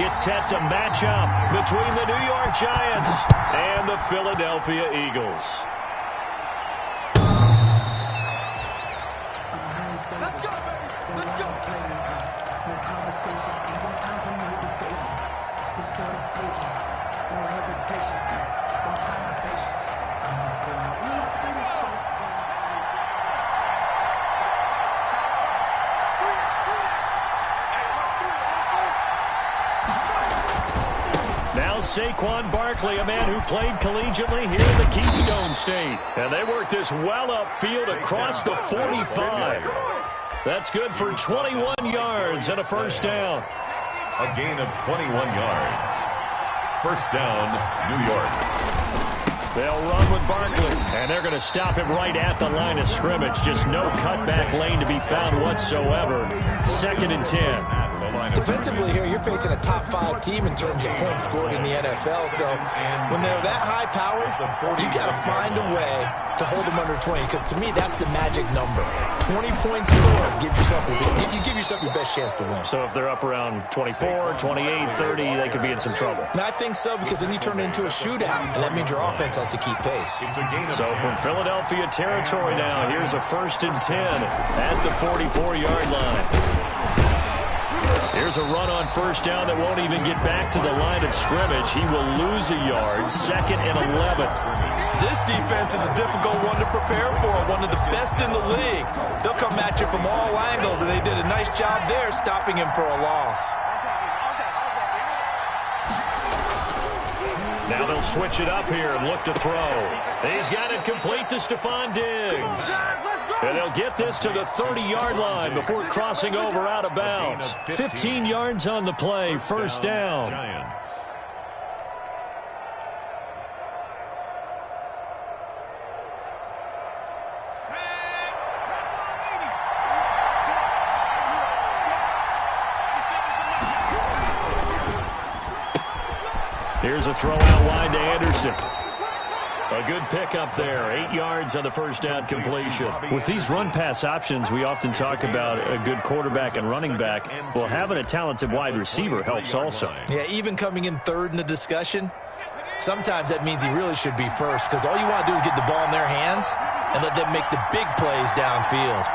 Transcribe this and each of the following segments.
get set to match up between the New York Giants and the Philadelphia Eagles. Saquon Barkley, a man who played collegiately here in the Keystone State. And they work this well upfield across the 45. That's good for 21 yards and a first down. A gain of 21 yards. First down, New York. They'll run with Barkley, and they're going to stop him right at the line of scrimmage. Just no cutback lane to be found whatsoever. 2nd and 10. Defensively here, you're facing a top-5 team in terms of points scored in the NFL. So when they're that high-powered, you got to find a way to hold them under 20. Because to me, that's the magic number. 20 points scored gives yourself you give yourself your best chance to win. So if they're up around 24, 28, 30, they could be in some trouble. And I think so, because then you turn it into a shootout, and that means your offense has to keep pace. So from Philadelphia territory now, here's a 1st and 10 at the 44-yard line. Here's a run on first down that won't even get back to the line of scrimmage. He will lose a yard. 2nd and 11. This defense is a difficult one to prepare for, one of the best in the league. They'll come at you from all angles, and they did a nice job there stopping him for a loss. Now they'll switch it up here and look to throw. He's got it complete to Stephon Diggs. And they'll get this to the 30-yard line before crossing over out of bounds. 15 yards on the play, first down. Here's a throw out wide to Anderson. A good pickup there. 8 yards on the first down completion. With these run-pass options, we often talk about a good quarterback and running back. Well, having a talented wide receiver helps also. Yeah, even coming in third in the discussion, sometimes that means he really should be first, because all you want to do is get the ball in their hands and let them make the big plays downfield.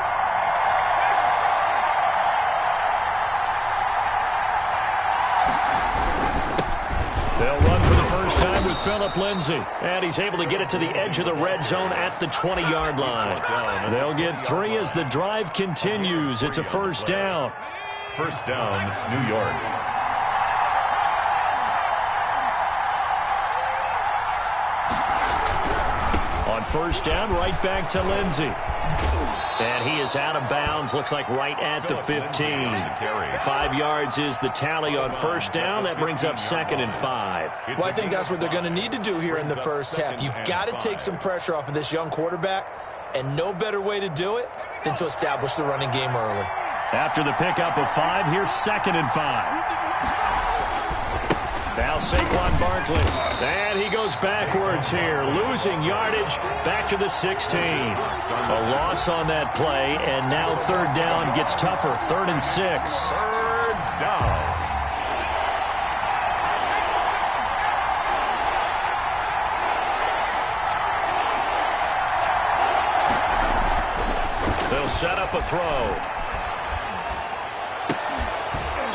They'll run for the first time with Phillip Lindsay. And he's able to get it to the edge of the red zone at the 20-yard line. They'll get 3 as the drive continues. It's a first down. First down, New York. On first down, right back to Lindsay. And he is out of bounds, looks like right at the 15. 5 yards is the tally on first down. That brings up 2nd and 5. Well, I think that's what they're going to need to do here in the first half. You've got to take some pressure off of this young quarterback, and no better way to do it than to establish the running game early. After the pickup of 5, here's 2nd and 5. Now Saquon Barkley. And he goes backwards here, losing yardage back to the 16. A loss on that play, and now 3rd down gets tougher. 3rd and 6. 3rd down. They'll set up a throw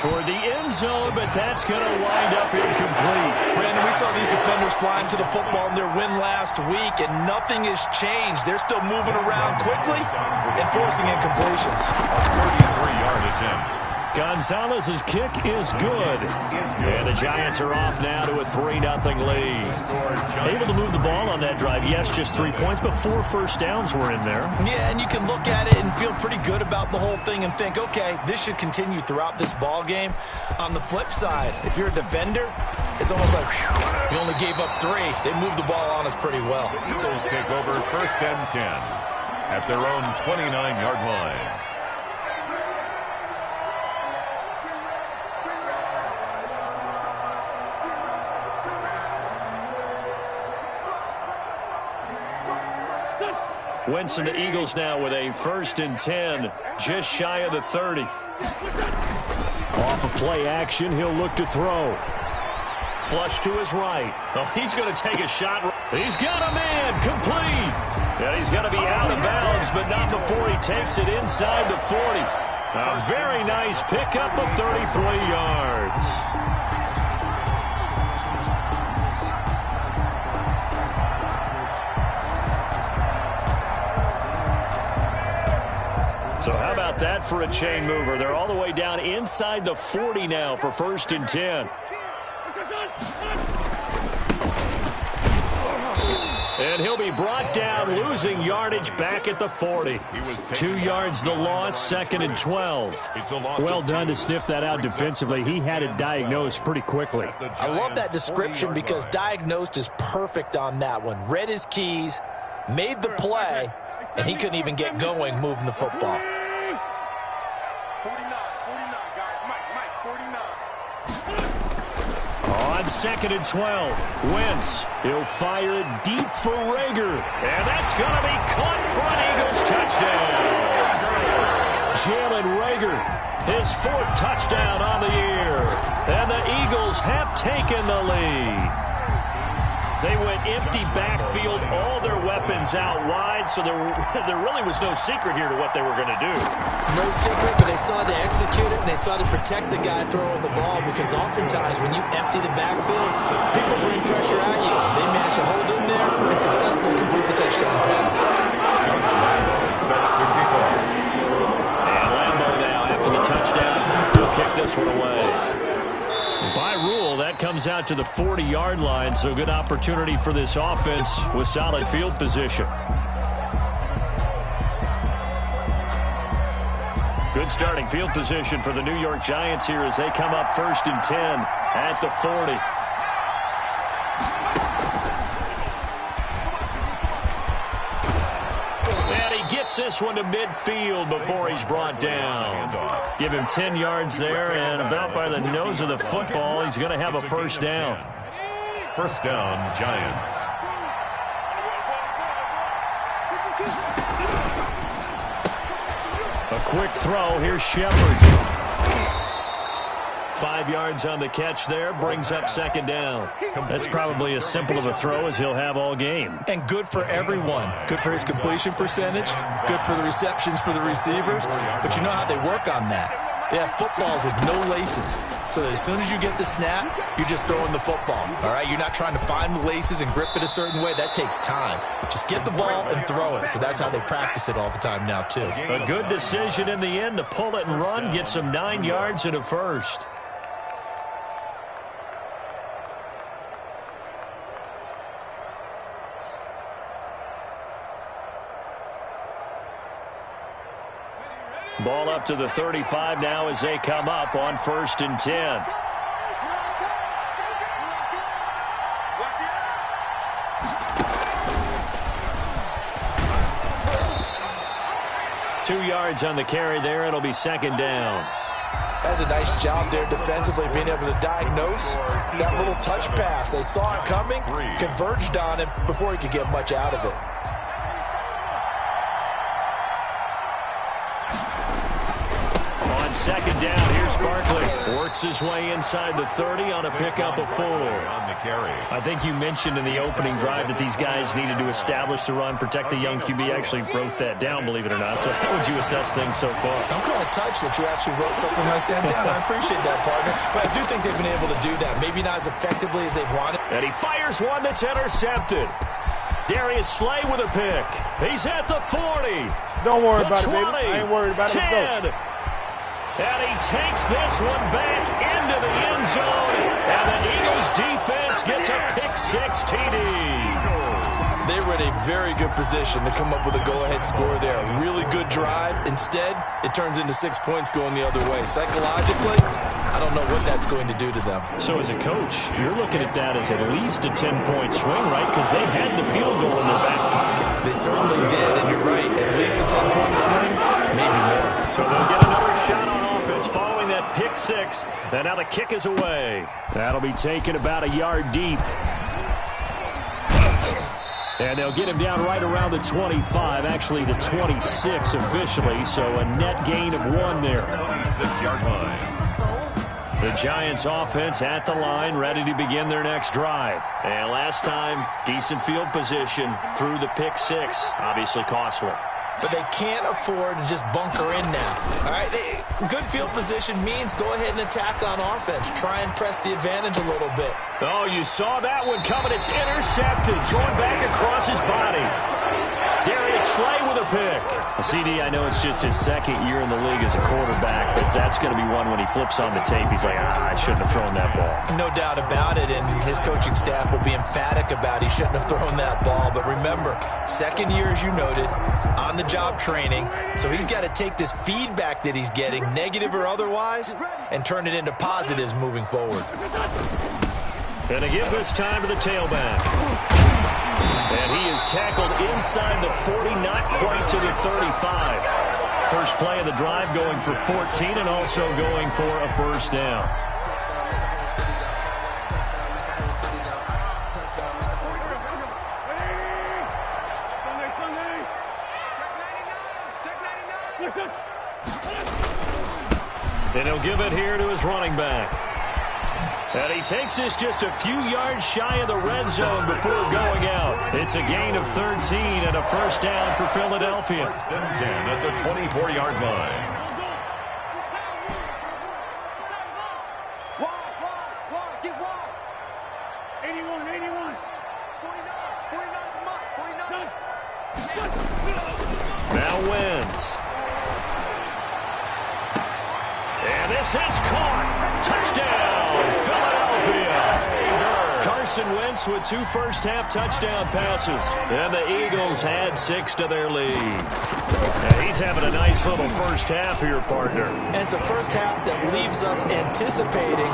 toward the end zone, but that's going to wind up incomplete. Brandon, we saw these defenders flying to the football in their win last week, and nothing has changed. They're still moving around quickly and forcing incompletions. A 33-yard attempt. Gonzalez's kick is good. And the Giants are off now to a 3-0 lead. Able to move the ball on that drive. Yes, just 3 points, but 4 first downs were in there. Yeah, and you can look at it and feel pretty good about the whole thing and think, okay, this should continue throughout this ball game. On the flip side, if you're a defender, it's almost like, whew, we only gave up 3. They moved the ball on us pretty well. Eagles take over 1st and 10 at their own 29-yard line. Wentz and the Eagles now with a 1st and 10, just shy of the 30. Off of play action, he'll look to throw. Flush to his right. Oh, he's going to take a shot. He's got a man. Complete. And he's going to be out of bounds, but not before he takes it inside the 40. A very nice pickup of 33 yards. So how about that for a chain mover? They're all the way down inside the 40 now for 1st and 10. And he'll be brought down, losing yardage back at the 40. 2 yards the loss, 2nd and 12. Well done to sniff that out defensively. He had it diagnosed pretty quickly. I love that description because diagnosed is perfect on that one. Read his keys, made the play, and he couldn't even get going moving the football. 49, guys. Mike, 49. On 2nd and 12, Wentz. He'll fire it deep for Rager. And that's going to be caught for an Eagles touchdown. Jalen Rager, his 4th touchdown on the year. And the Eagles have taken the lead. They went empty backfield, all their weapons out wide, so there really was no secret here to what they were going to do. No secret, but they still had to execute it, and they still had to protect the guy throwing the ball, because oftentimes when you empty the backfield, people bring pressure at you. They managed to hold in there and successfully complete the touchdown pass. And Lambo now, after the touchdown, he'll kick this one away. By rule, that comes out to the 40-yard line, so good opportunity for this offense with solid field position. Good starting field position for the New York Giants here as they come up 1st and 10 at the 40. This one to midfield before he's brought down. Give him 10 yards there, and about by the nose of the football, he's going to have a 1st down. 1st down, Giants. A quick throw. Here's Shepard. 5 yards on the catch there, brings up 2nd down. That's probably as simple of a throw as he'll have all game. And good for everyone. Good for his completion percentage, good for the receptions for the receivers. But you know how they work on that. They have footballs with no laces. So that as soon as you get the snap, you're just throwing the football. All right, you're not trying to find the laces and grip it a certain way. That takes time. Just get the ball and throw it. So that's how they practice it all the time now, too. A good decision in the end to pull it and run, get some 9 yards and a 1st. Ball up to the 35 now as they come up on 1st and 10. Two yards on the carry there. It'll be 2nd down. That's a nice job there defensively, being able to diagnose that little touch pass. They saw it coming, converged on it before he could get much out of it. On 2nd down, here's Barkley. Works his way inside the 30 on a pickup of 4. On the carry. I think you mentioned in the opening drive that these guys needed to establish the run, protect the young QB. Actually wrote that down, believe it or not. So how would you assess things so far? I'm kind of touched that you actually wrote something like that down. I appreciate that, partner. But I do think they've been able to do that. Maybe not as effectively as they've wanted. And he fires one that's intercepted. Darius Slay with a pick. He's at the 40. Don't worry the about 20, it, baby. I ain't worried about it. Let's go. And he takes this one back into the end zone. And the Eagles defense gets a pick-6 TD. They were in a very good position to come up with a go-ahead score there. A really good drive. Instead, it turns into 6 points going the other way. Psychologically, I don't know what that's going to do to them. So as a coach, you're looking at that as at least a 10-point swing, right? Because they had the field goal in their back pocket. They certainly did, and you're right. At least a 10-point swing, maybe more. So they'll get another shot on offense following that pick-6. And now the kick is away. That'll be taken about a yard deep. And they'll get him down right around the 25, actually the 26 officially, so a net gain of 1 there. 26-yard line. The Giants offense at the line, ready to begin their next drive. And last time, decent field position through the pick six. Obviously costly. But they can't afford to just bunker in now. All right, good field position means go ahead and attack on offense. Try and press the advantage a little bit. Oh, you saw that one coming. It's intercepted. Thrown back across his body. Darius Slay with a pick. CD, I know it's just his second year in the league as a quarterback, but that's going to be one when he flips on the tape. He's like, I shouldn't have thrown that ball. No doubt about it, and his coaching staff will be emphatic about he shouldn't have thrown that ball. But remember, second year, as you noted, on-the-job training, so he's got to take this feedback that he's getting, negative or otherwise, and turn it into positives moving forward. And to give this time to the tailback. And he is tackled inside the 40, not quite to the 35. First play of the drive going for 14 and also going for a first down. And he'll give it here to his running back. And he takes this just a few yards shy of the red zone before going out. It's a gain of 13 and a first down for Philadelphia. First and 10 at the 24-yard line. Wide, get wide. 81, 49, 49, Now wins. And this is caught. Touchdown, Philadelphia. Carson Wentz with 2 first-half touchdown passes. And the Eagles had 6 to their lead. And he's having a nice little first half here, partner. And it's a first half that leaves us anticipating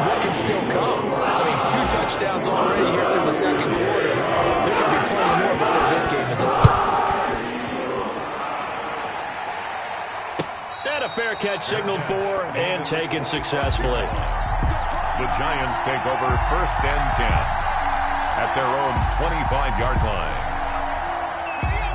what can still come. I mean, 2 touchdowns already here through the second quarter. There could be plenty more before this game is over. And a fair catch signaled for and taken successfully. The Giants take over first and 10 at their own 25-yard line.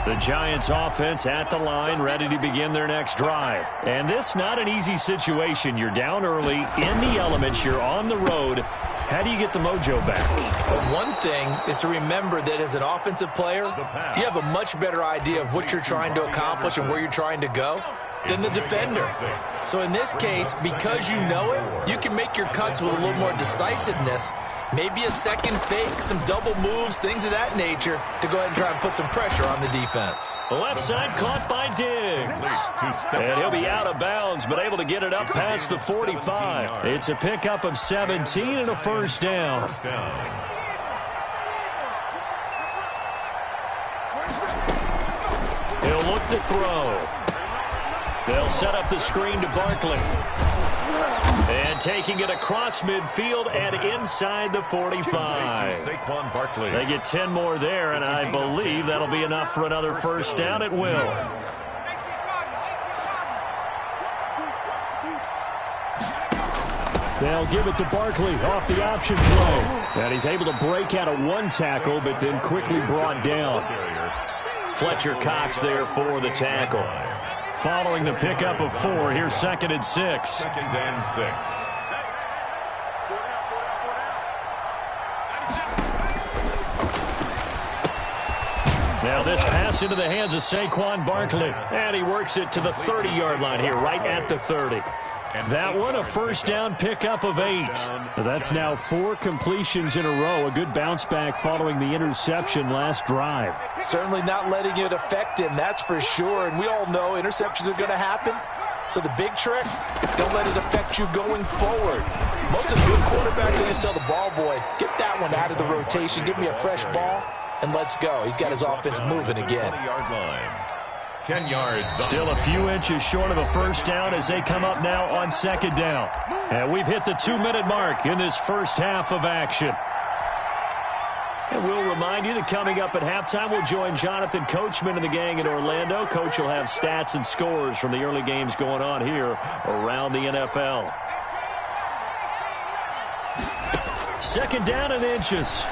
The Giants offense at the line, ready to begin their next drive. And this not an easy situation. You're down early, in the elements, you're on the road. How do you get the mojo back? But one thing is to remember that as an offensive player, you have a much better idea of what you're trying to accomplish and where you're trying to go than the defender. So in this case, because you know it, you can make your cuts with a little more decisiveness, maybe a second fake, some double moves, things of that nature, to go ahead and try and put some pressure on the defense. The left side caught by Diggs. And he'll be out of bounds, but able to get it up past the 45. It's a pickup of 17 and a first down. He'll look to throw. They'll set up the screen to Barkley. And taking it across midfield and inside the 45. Saquon Barkley. They get 10 more there, and I believe that'll be enough for another first down at will. They'll give it to Barkley off the option throw. And he's able to break out of 1 tackle, but then quickly brought down. Fletcher Cox there for the tackle. Following the pickup of 4, here's 2nd and 6. 2nd and 6. Now this pass into the hands of Saquon Barkley. And he works it to the 30-yard line here, right at the 30. That one, a first down pickup of 8. That's now 4 completions in a row. A good bounce back following the interception last drive. Certainly not letting it affect him, that's for sure. And we all know interceptions are going to happen. So the big trick, don't let it affect you going forward. Most of the good quarterbacks always tell the ball boy, get that one out of the rotation, give me a fresh ball, and let's go. He's got his offense moving again. 20-yard line. 10 yards. Still a few inches short of a first down as they come up now on 2nd down. And we've hit the 2-minute mark in this first half of action. And we'll remind you that coming up at halftime, we'll join Jonathan Coachman and the gang in Orlando. Coach will have stats and scores from the early games going on here around the NFL. 2nd down and inches.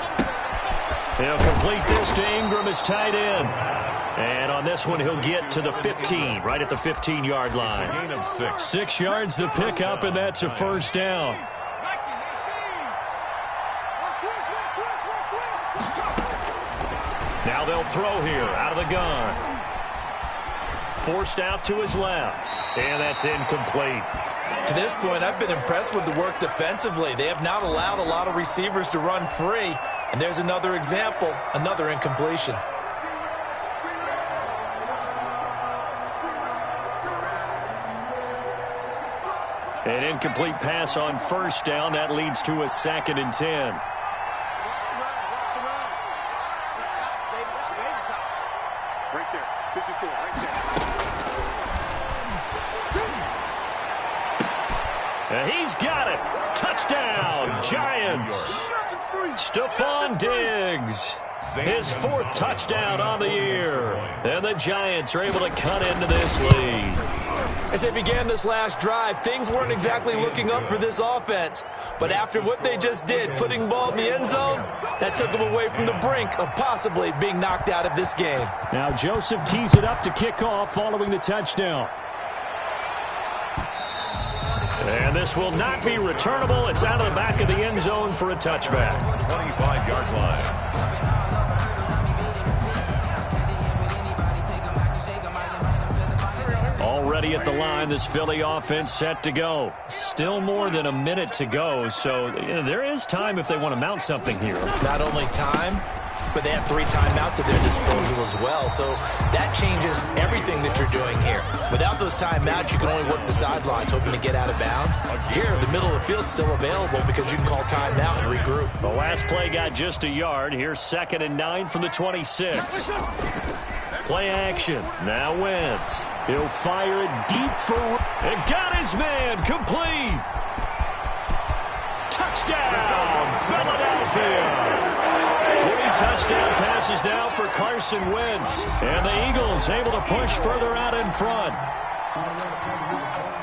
They'll complete this to Ingram as tight end. And on this one, he'll get to the 15, right at the 15-yard line. Gain of 6. 6 yards the pickup, and that's a first down. Now they'll throw here out of the gun. Forced out to his left, and that's incomplete. To this point, I've been impressed with the work defensively. They have not allowed a lot of receivers to run free. And there's another example, another incompletion. An incomplete pass on first down. That leads to a 2nd and 10. Right there, 54, right there. And he's got it. Touchdown, Giants. Stephon Diggs. His 4th touchdown on the year. And the Giants are able to cut into this lead. As they began this last drive, things weren't exactly looking up for this offense. But after what they just did, putting the ball in the end zone, that took them away from the brink of possibly being knocked out of this game. Now Joseph tees it up to kick off following the touchdown. And this will not be returnable. It's out of the back of the end zone for a touchback. 25-yard line. Already at the line, this Philly offense set to go. Still more than a minute to go, so there is time if they want to mount something here. Not only time, but they have 3 timeouts at their disposal as well. So that changes everything that you're doing here. Without those timeouts, you can only work the sidelines, hoping to get out of bounds. Here, the middle of the field is still available because you can call timeout and regroup. The last play got just a yard. Here's 2nd and 9 from the 26. Play action. Now Wentz. He'll fire it deep for... And got his man. Complete. Touchdown, Philadelphia. 3 touchdown passes now for Carson Wentz. And the Eagles able to push further out in front.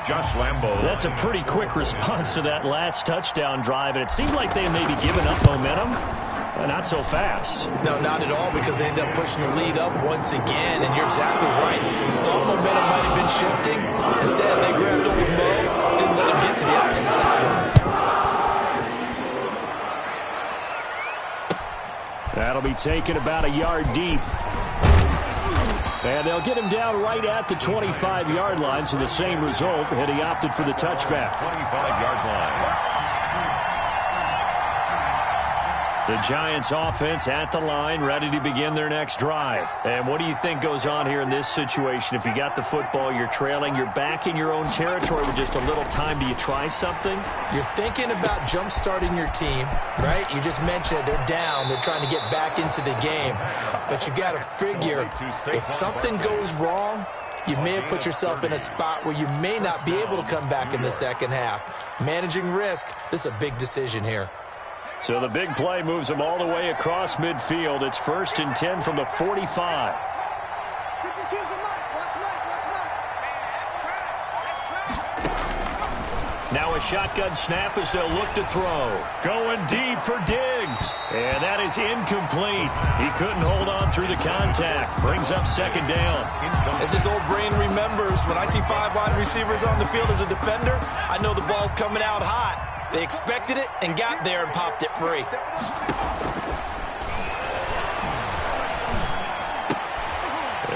Josh Lambo. That's a pretty quick response to that last touchdown drive. And it seemed like they maybe given up momentum. Not so fast. No, not at all, because they end up pushing the lead up once again. And you're exactly right. Thought momentum might have been shifting. Instead, they grabbed old Mo. Didn't let him get to the opposite sideline. That'll be taken about a yard deep. And they'll get him down right at the 25-yard line, so the same result, and he opted for the touchback. 25-yard line. The Giants offense at the line, ready to begin their next drive. And what do you think goes on here in this situation? If you got the football, you're trailing, you're back in your own territory with just a little time. Do you try something? You're thinking about jump-starting your team, right? You just mentioned it. They're down. They're trying to get back into the game. But you got to figure, if something goes wrong, you may have put yourself in a spot where you may not be able to come back in the second half. Managing risk, this is a big decision here. So the big play moves them all the way across midfield. It's 1st and 10 from the 45. Now a shotgun snap as they'll look to throw. Going deep for Diggs. And that is incomplete. He couldn't hold on through the contact. Brings up 2nd down. As this old brain remembers, when I see 5 wide receivers on the field as a defender, I know the ball's coming out hot. They expected it and got there and popped it free.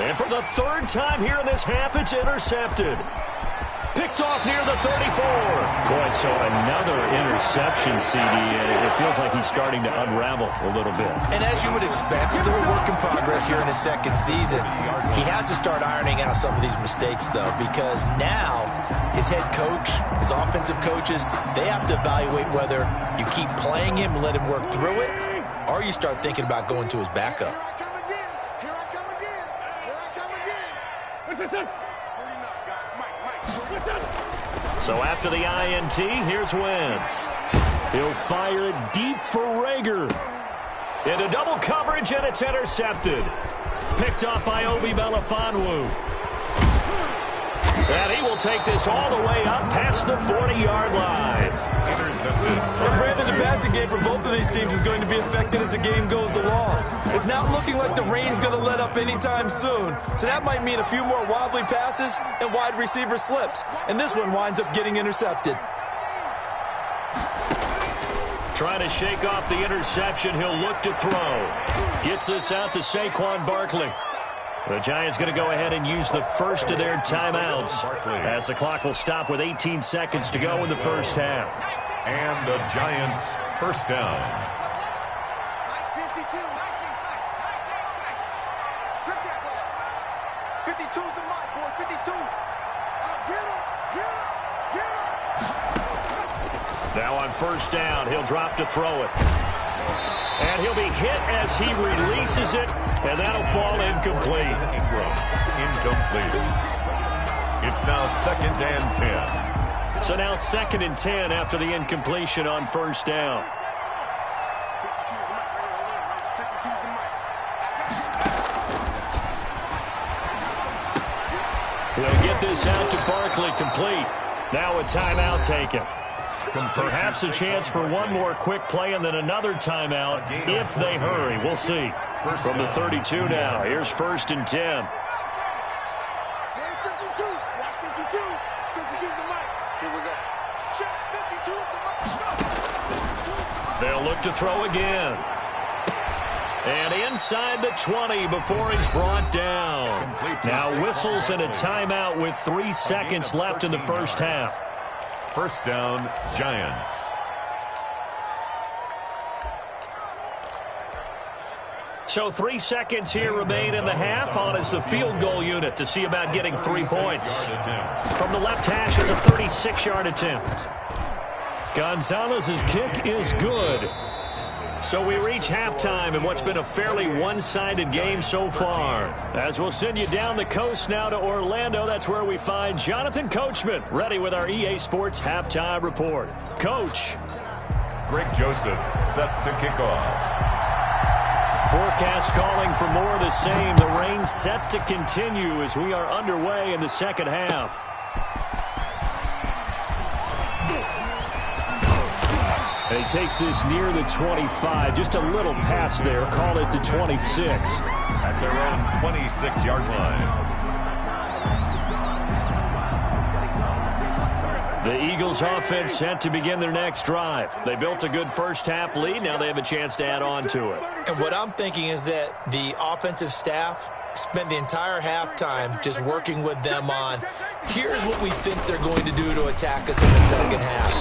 And for the 3rd time here in this half, it's intercepted. Picked off near the 34. Boy, so another interception, CD. It feels like he's starting to unravel a little bit. And as you would expect, still a work in progress here in his 2nd season. He has to start ironing out some of these mistakes, though, because now his head coach, his offensive coaches, they have to evaluate whether you keep playing him and let him work through it, or you start thinking about going to his backup. Here I come again. What's that? So after the INT, here's Wentz. He'll fire it deep for Rager. Into double coverage, and it's intercepted. Picked up by Obi Melifonwu. And he will take this all the way up past the 40-yard line. accepted. And Brandon, the passing game for both of these teams is going to be affected as the game goes along. It's not looking like the rain's going to let up anytime soon. So that might mean a few more wobbly passes and wide receiver slips. And this one winds up getting intercepted. Trying to shake off the interception. He'll look to throw. Gets this out to Saquon Barkley. The Giants going to go ahead and use the first of their timeouts as the clock will stop with 18 seconds to go in the first half. And the Giants first down. 52. Strip that ball. 52 is the mark, boys. 52. Get him. Now on first down, he'll drop to throw it. And he'll be hit as he releases it, and that'll fall incomplete. Incomplete. It's now 2nd and 10. So now 2nd and 10 after the incompletion on first down. 52's the mark. 52's the mark. They'll get this out to Barkley complete. Now a timeout taken. Perhaps a chance for one more quick play and then another timeout if they hurry. We'll see. From the 32 now, here's 1st and 10. Here's 52. Watch 52. 52's the mark. Here we go. Check 52's the mark. They'll look to throw again. And inside the 20 before he's brought down. Now whistles and a timeout with 3 seconds left in the first half. First down, Giants. So 3 seconds here remain in the half. On is the field goal unit to see about getting 3 points. From the left hash, it's a 36-yard attempt. Gonzalez's kick is good. So we reach halftime in what's been a fairly one-sided game so far. As we'll send you down the coast now to Orlando, that's where we find Jonathan Coachman, ready with our EA Sports Halftime Report. Coach. Greg Joseph set to kick off. Forecast calling for more of the same. The rain set to continue as we are underway in the second half. And he takes this near the 25. Just a little pass there. Call it the 26. At their own 26-yard line. The Eagles offense set to begin their next drive. They built a good first half lead. Now they have a chance to add on to it. And what I'm thinking is that the offensive staff spent the entire halftime just working with them on, here's what we think they're going to do to attack us in the second half.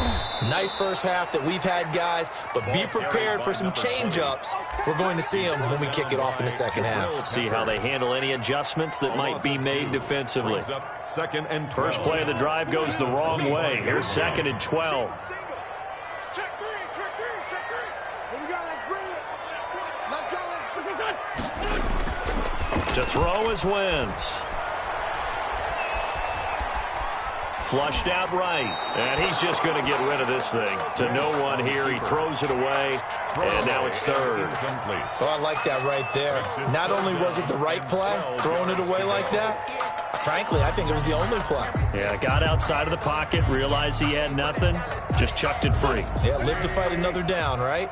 Nice first half that we've had, guys, but be prepared for some change-ups. We're going to see them when we kick it off in the second half. We'll see how they handle any adjustments that might be made defensively. Second and 12. First play of the drive goes the wrong way. Here's 2nd and 12. Check three. Here we go. Let's bring it. Let's go. To throw is Wentz. Flushed out right. And he's just going to get rid of this thing. To no one here. He throws it away. And now it's 3rd. So I like that right there. Not only was it the right play, throwing it away like that, frankly, I think it was the only play. Yeah, got outside of the pocket, realized he had nothing, just chucked it free. Yeah, live to fight another down, right?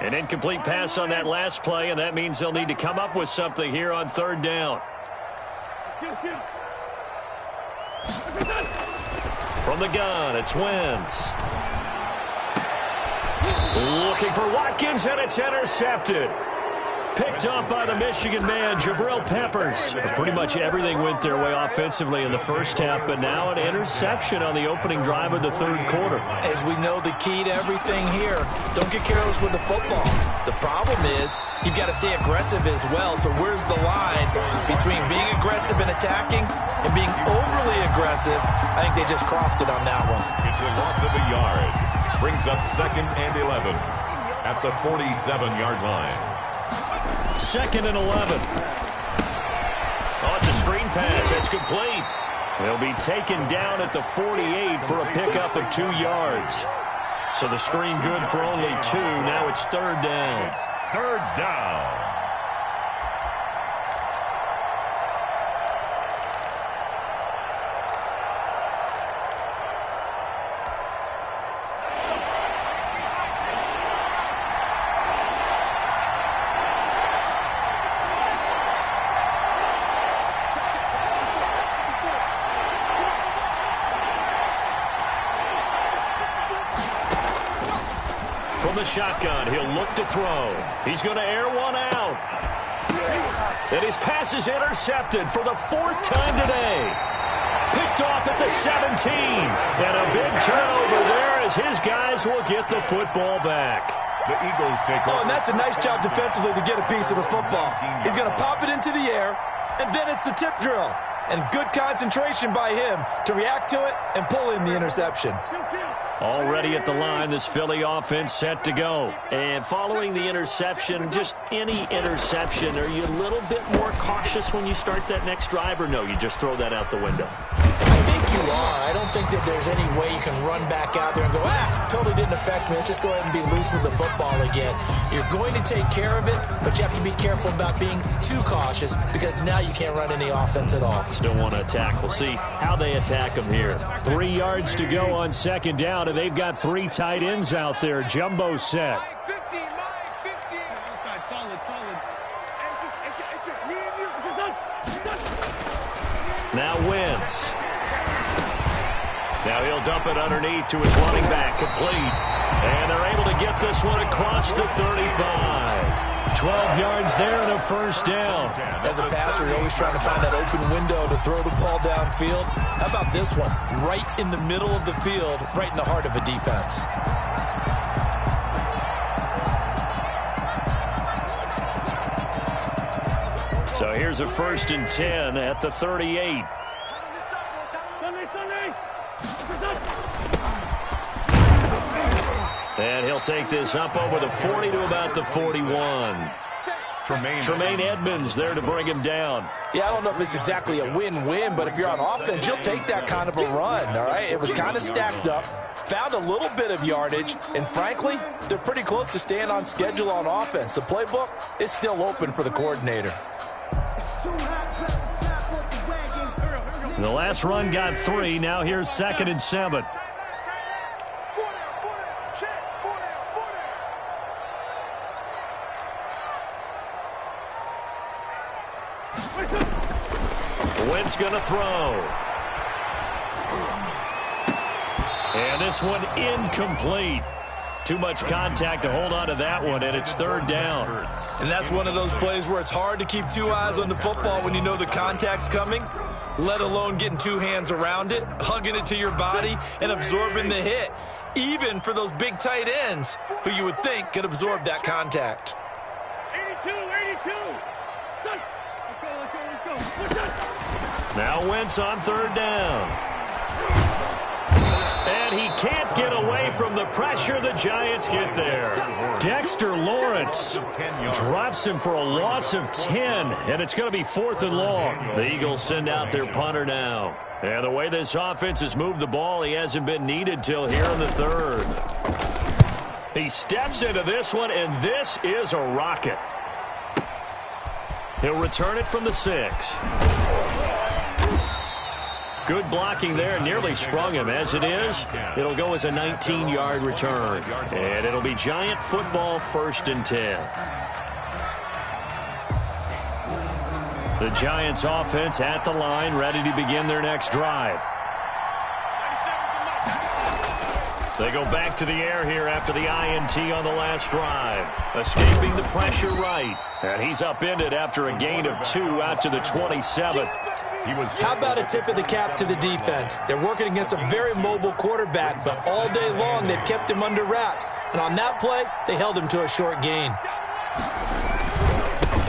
An incomplete pass on that last play, and that means they'll need to come up with something here on 3rd down. From the gun, it's Wentz. Looking for Watkins, and it's intercepted. Picked off by the Michigan man, Jabril Peppers. Pretty much everything went their way offensively in the first half, but now an interception on the opening drive of the 3rd quarter. As we know, the key to everything here, don't get careless with the football. The problem is you've got to stay aggressive as well. So where's the line between being aggressive and attacking and being overly aggressive? I think they just crossed it on that one. It's a loss of a yard. Brings up 2nd and 11 at the 47-yard line. 2nd and 11. Oh, it's a screen pass. It's complete. They'll be taken down at the 48 for a pickup of 2 yards. So the screen good for only 2. Now it's 3rd down. 3rd down. shotgun. He'll look to throw. He's going to air one out. And his pass is intercepted for the 4th time today. Picked off at the 17. And a big turnover there as his guys will get the football back. The Eagles take over. Oh, and that's a nice job defensively to get a piece of the football. He's going to pop it into the air, and then it's the tip drill. And good concentration by him to react to it and pull in the interception. Already at the line, this Philly offense set to go. And following the interception, just any interception, are you a little bit more cautious when you start that next drive, or no, you just throw that out the window? I think you are. I don't think that there's any way you can run back out there and go, totally didn't affect me. Let's just go ahead and be loose with the football again. You're going to take care of it, but you have to be careful about being too cautious because now you can't run any offense at all. Still want to attack. We'll see how they attack them here. 3 yards to go on 2nd down, and they've got 3 tight ends out there. Jumbo set. Now Wentz. Now he'll dump it underneath to his running back, complete. And they're able to get this one across the 35. 12 yards there and a 1st down. As a passer, you're always trying to find that open window to throw the ball downfield. How about this one? Right in the middle of the field, right in the heart of a defense. So here's a 1st and 10 at the 38. And he'll take this up over the 40 to about the 41. Tremaine Edmonds there to bring him down. Yeah, I don't know if it's exactly a win-win, but if you're on offense, you'll take that kind of a run, all right? It was kind of stacked up, found a little bit of yardage, and frankly, they're pretty close to staying on schedule on offense. The playbook is still open for the coordinator. The last run got 3. Now here's 2nd and 7. Wentz going to throw. And this one incomplete. Too much contact to hold on to that one, and it's 3rd down. And that's one of those plays where it's hard to keep 2 eyes on the football when you know the contact's coming, let alone getting 2 hands around it, hugging it to your body, and absorbing the hit, even for those big tight ends who you would think could absorb that contact. 82. Now Wentz on 3rd down. And he can't get away from the pressure. The Giants get there. Dexter Lawrence drops him for a loss of 10, and it's going to be 4th and long. The Eagles send out their punter now. And the way this offense has moved the ball, he hasn't been needed till here in the 3rd. He steps into this one, and this is a rocket. He'll return it from the 6. Good blocking there, nearly sprung him. As it is, it'll go as a 19-yard return. And it'll be Giant football, 1st and 10. The Giants offense at the line, ready to begin their next drive. They go back to the air here after the INT on the last drive. Escaping the pressure right. And he's upended after a gain of 2 out to the 27. How about a tip of the cap to the defense? They're working against a very mobile quarterback, but all day long they've kept him under wraps. And on that play, they held him to a short gain.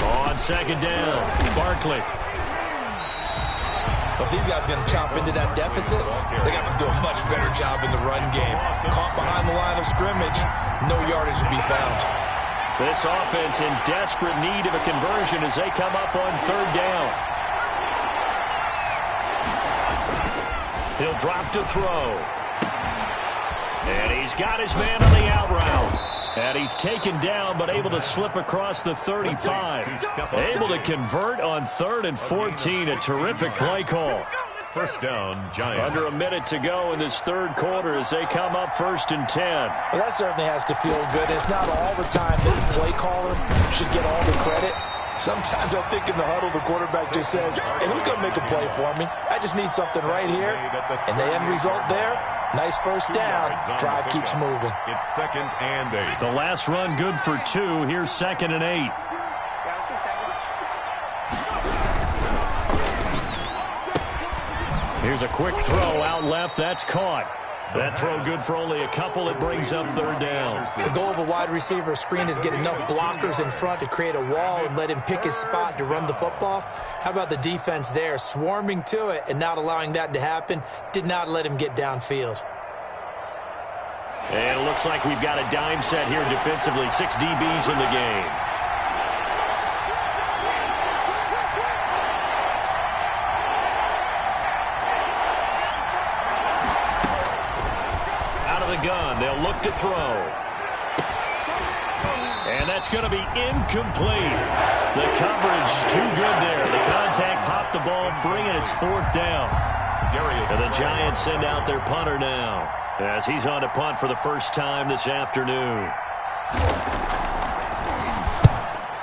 On 2nd down, Barkley. But if these guys are going to chop into that deficit, they got to do a much better job in the run game. Caught behind the line of scrimmage, no yardage to be found. This offense in desperate need of a conversion as they come up on 3rd down. He'll drop to throw. And he's got his man on the out route. And he's taken down, but able to slip across the 35. Able to convert on 3rd and 14. A terrific play call. 1st down, Giants. Under a minute to go in this 3rd quarter as they come up 1st and 10. Well, that certainly has to feel good. It's not all the time that the play caller should get all the credit. Sometimes I think in the huddle, the quarterback just says, hey, who's going to make a play for me? I just need something right here. And the end result there, Nice first down. Drive keeps moving. It's 2nd and 8. The last run good for 2. Here's 2nd and 8. Here's a quick throw out left. That's caught. That throw good for only a couple. It brings up 3rd down. The goal of a wide receiver screen is get enough blockers in front to create a wall and let him pick his spot to run the football. How about the defense there, swarming to it and not allowing that to happen? Did not let him get downfield. And it looks like we've got a dime set here defensively. 6 DBs in the game. Gun. They'll look to throw. And that's going to be incomplete. The coverage too good there. The contact popped the ball free, and it's 4th down. And the Giants send out their punter now as he's on to punt for the first time this afternoon.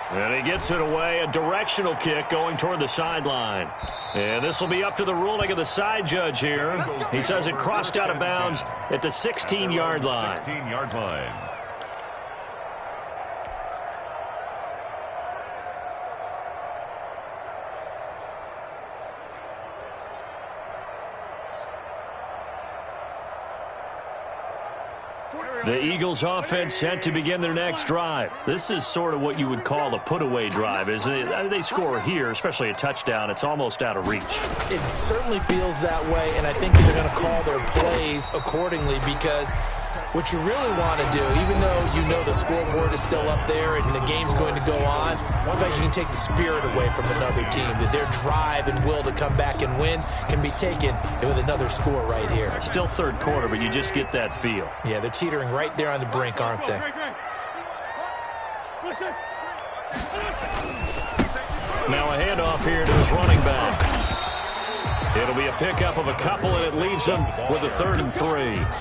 And he gets it away. A directional kick going toward the sideline. And this will be up to the ruling of the side judge here. He says it crossed out of bounds at the 16-yard line. 16-yard line. The Eagles offense set to begin their next drive. This is sort of what you would call a put-away drive, isn't it? They score here, especially a touchdown. It's almost out of reach. It certainly feels that way, and I think they're going to call their plays accordingly because what you really want to do, even though you know the scoreboard is still up there and the game's going to go on, I think you can take the spirit away from another team, that their drive and will to come back and win can be taken with another score right here. It's still 3rd quarter, but you just get that feel. Yeah, they're teetering right there on the brink, aren't they? Now a handoff here to his running back. It'll be a pickup of a couple, and it leaves them with a 3rd and 3.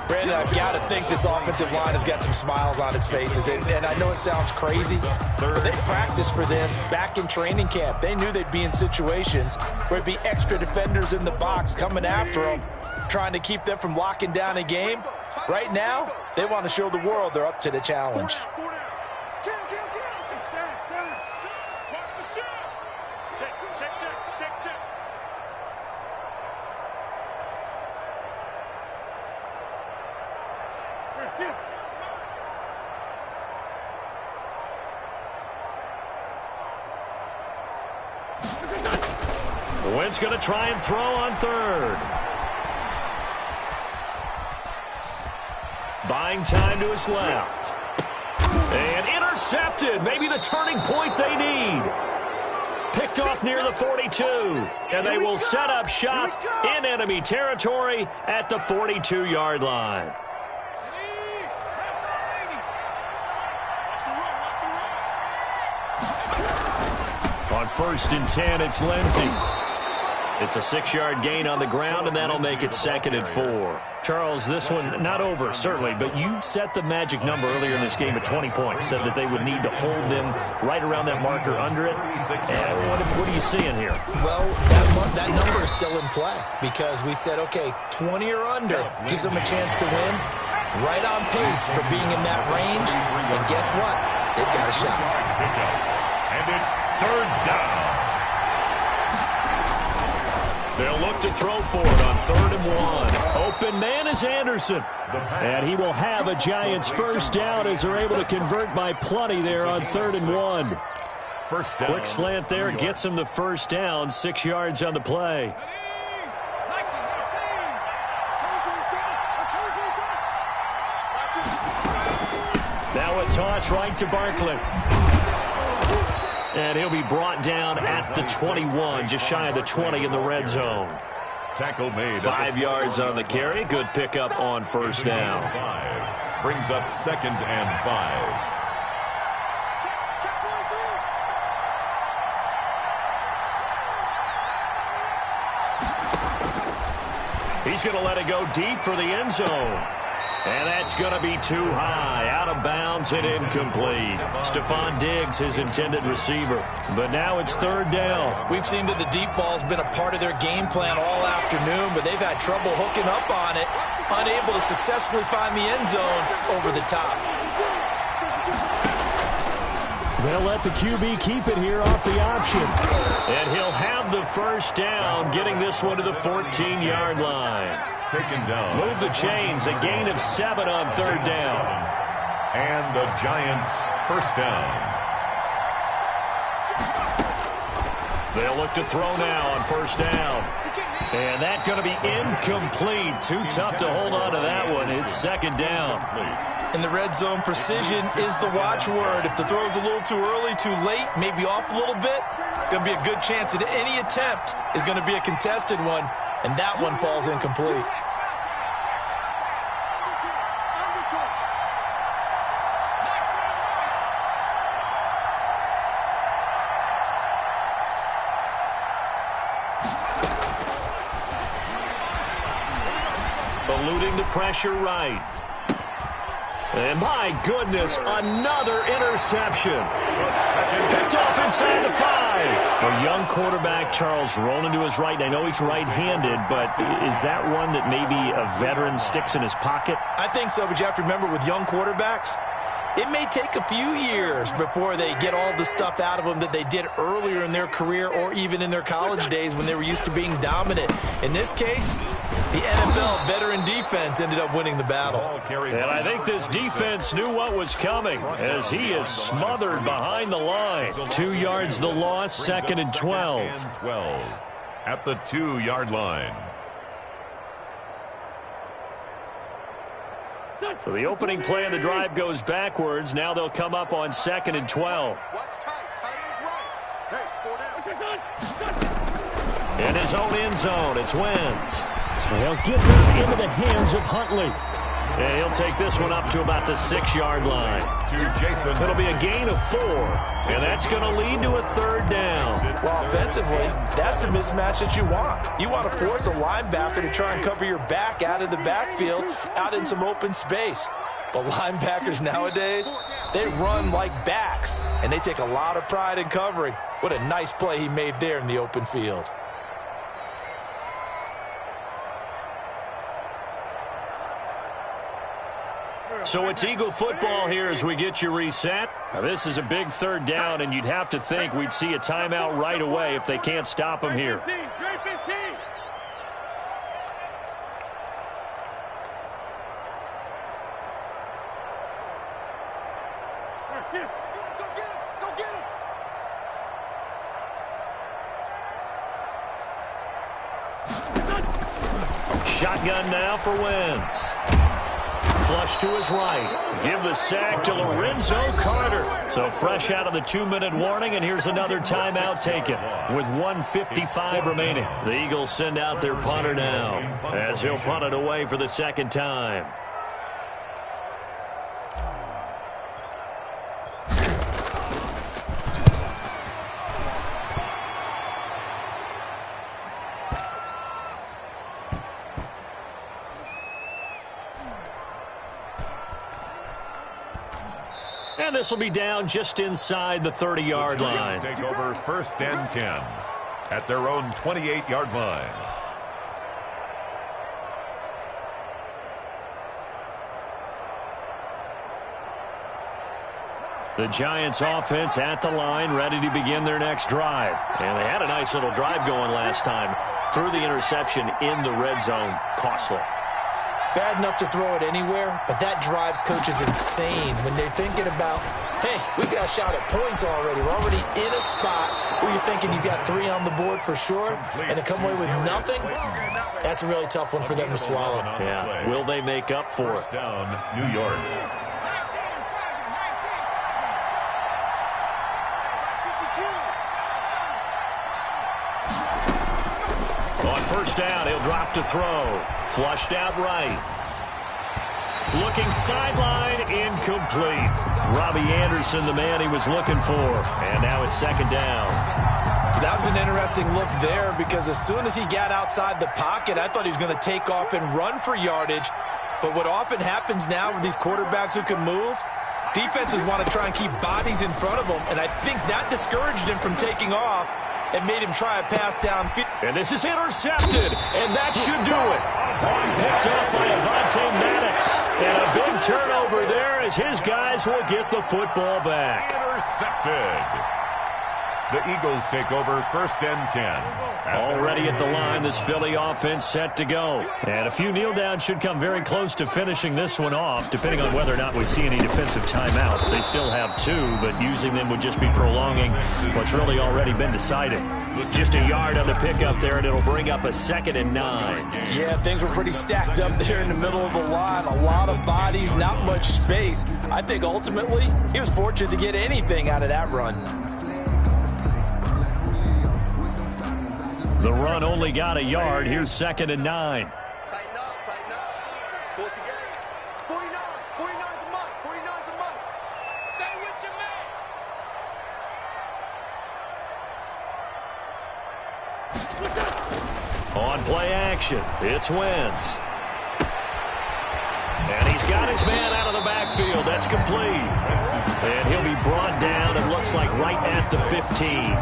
Brandon, I've got to think this offensive line has got some smiles on its faces. And I know it sounds crazy, but they practiced for this back in training camp. They knew they'd be in situations where it'd be extra defenders in the box coming after them, trying to keep them from locking down a game. Right now, they want to show the world they're up to the challenge. Wentz going to try and throw on 3rd. Buying time to his left. And intercepted. Maybe the turning point they need. Picked off near the 42. And they will set up shop in enemy territory at the 42-yard line. On 1st and 10, it's Lindsey. It's a 6-yard gain on the ground, and that'll make it 2nd and 4. Charles, this one not over, certainly, but you set the magic number earlier in this game at 20 points, said that they would need to hold them right around that marker under it. And what are you seeing here? Well, that number is still in play because we said, okay, 20 or under gives them a chance to win. Right on pace for being in that range, and guess what? They've got a shot. And it's 3rd down. They'll look to throw for it on 3rd and 1. Open man is Anderson. And he will have a Giants first down as they're able to convert by plenty there on 3rd and 1. First down. Quick slant there gets him the first down. 6 yards on the play. Now a toss right to Barkley. And he'll be brought down at the 21, just shy of the 20 in the red zone. Tackle made. 5 yards on the carry. Good pickup on first down. 5. Brings up 2nd and 5. He's going to let it go deep for the end zone. And that's going to be too high, out of bounds and incomplete. Stephon Diggs, his intended receiver. But now it's 3rd down. We've seen that the deep ball's been a part of their game plan all afternoon, but they've had trouble hooking up on it. unable to successfully find the end zone over the top. They'll let the QB keep it here off the option. And he'll have the first down, getting this one to the 14-yard line. Taken down. Move the chains, a gain of 7 on third down. And the Giants first down. They'll look to throw now on first down. And that's going to be incomplete. Too tough to hold on to that one. It's second down. In the red zone, precision is the watchword. If the throw's a little too early, too late, maybe off a little bit, going to be a good chance that any attempt is going to be a contested one, and that one falls incomplete. Eluding the pressure right. And my goodness, another interception. Picked off inside the 5. A young quarterback, Charles, rolling to his right. And I know he's right-handed, but is that one that maybe a veteran sticks in his pocket? I think so, but you have to remember with young quarterbacks, it may take a few years before they get all the stuff out of them that they did earlier in their career or even in their college days when they were used to being dominant. In this case, the NFL veteran defense ended up winning the battle. And I think this defense knew what was coming as he is smothered behind the line. 2 yards the loss, second and 12. At the 2-yard line. So the opening play of the drive goes backwards. Now they'll come up on second and 12. In his own end zone, it's Wentz. They'll get this into the hands of Huntley. And he'll take this one up to about the 6-yard line. It'll be a gain of 4. And that's going to lead to a third down. Well, offensively, that's the mismatch that you want. You want to force a linebacker to try and cover your back out of the backfield, out in some open space. But linebackers nowadays, they run like backs, and they take a lot of pride in covering. What a nice play he made there in the open field. So it's Eagle football here as we get you reset. Now, this is a big third down, and you'd have to think we'd see a timeout right away if they can't stop him here. Shotgun now for Wentz. Flush to his right. Give the sack to Lorenzo Carter. So fresh out of the 2-minute warning, and here's another timeout taken with 1:55 remaining. The Eagles send out their punter now as he'll punt it away for the second time. And this will be down just inside the 30-yard line. Take over first and 10 at their own 28-yard line. The Giants offense at the line, ready to begin their next drive. And they had a nice little drive going last time. Threw the interception in the red zone. Costly. Bad enough to throw it anywhere, but that drives coaches insane when they're thinking about, hey, we've got a shot at points already. We're already in a spot where you're thinking you got 3 on the board for sure, and to come away with nothing, that's a really tough one for them to swallow. Yeah, will they make up for it? Down, New York. On first down, he'll drop to throw. Flushed out right. Looking sideline, incomplete. Robbie Anderson, the man he was looking for. And now it's second down. That was an interesting look there because as soon as he got outside the pocket, I thought he was going to take off and run for yardage. But what often happens now with these quarterbacks who can move, defenses want to try and keep bodies in front of them. And I think that discouraged him from taking off. and made him try a pass downfield. And this is intercepted, and that should do it. Picked up by Avonte Maddox. And a big turnover there as his guys will get the football back. Intercepted. The Eagles take over 1st and 10. Already at the line, this Philly offense set to go. And a few kneel downs should come very close to finishing this one off, depending on whether or not we see any defensive timeouts. They still have 2, but using them would just be prolonging what's really already been decided. Just a yard on the pickup there, and it'll bring up a 2nd and 9. Yeah, things were pretty stacked up there in the middle of the line. A lot of bodies, not much space. I think ultimately he was fortunate to get anything out of that run. The run only got a yard. Here's 2nd and 9. Tighten up, tighten up. Fourth the game. 49, 49's a month, 49's a month. Stay with your man. On play action, it's Wentz. And he's got his man out of the backfield. That's complete. And he'll be brought down, it looks like, right at the 15.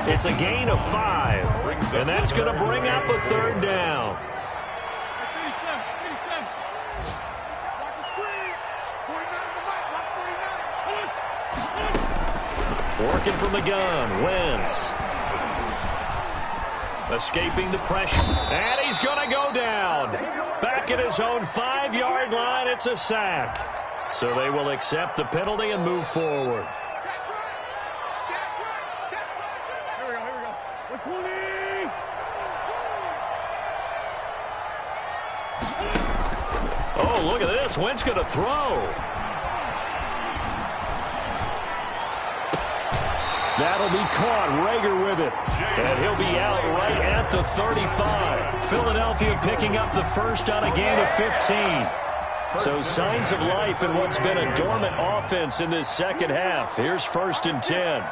It's a gain of 5, and that's going to bring up a 3rd down. Watch the screen. 49's the mic, watch 49. Working from the gun, Wentz. Escaping the pressure, and he's going to go down. Back at his own 5-yard line, it's a sack. So they will accept the penalty and move forward. Oh, look at this. Wentz going to throw. That'll be caught. Rager with it. And he'll be out right at the 35. Philadelphia picking up the first on a gain of 15. So signs of life in what's been a dormant offense in this second half. Here's 1st and 10.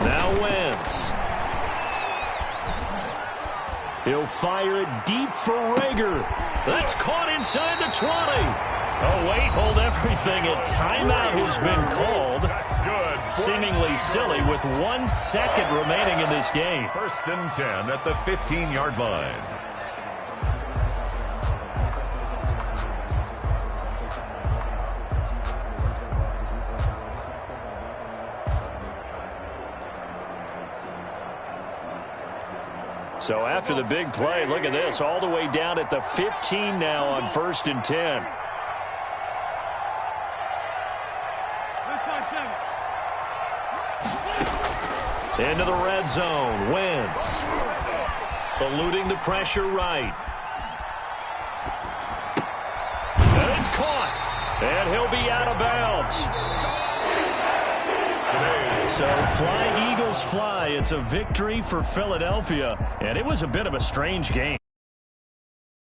Now Wentz. He'll fire it deep for Rager. That's caught inside the 20. Oh, wait, hold everything. A timeout has been called. That's good. Seemingly silly with 1 second remaining in this game. 1st and 10 at the 15-yard line. So after the big play, look at this, all the way down at the 15 now on 1st and 10. Into the red zone, Wentz. Eluding the pressure right. And it's caught. And he'll be out of bounds. So fly, Eagles fly. It's a victory for Philadelphia. And it was a bit of a strange game.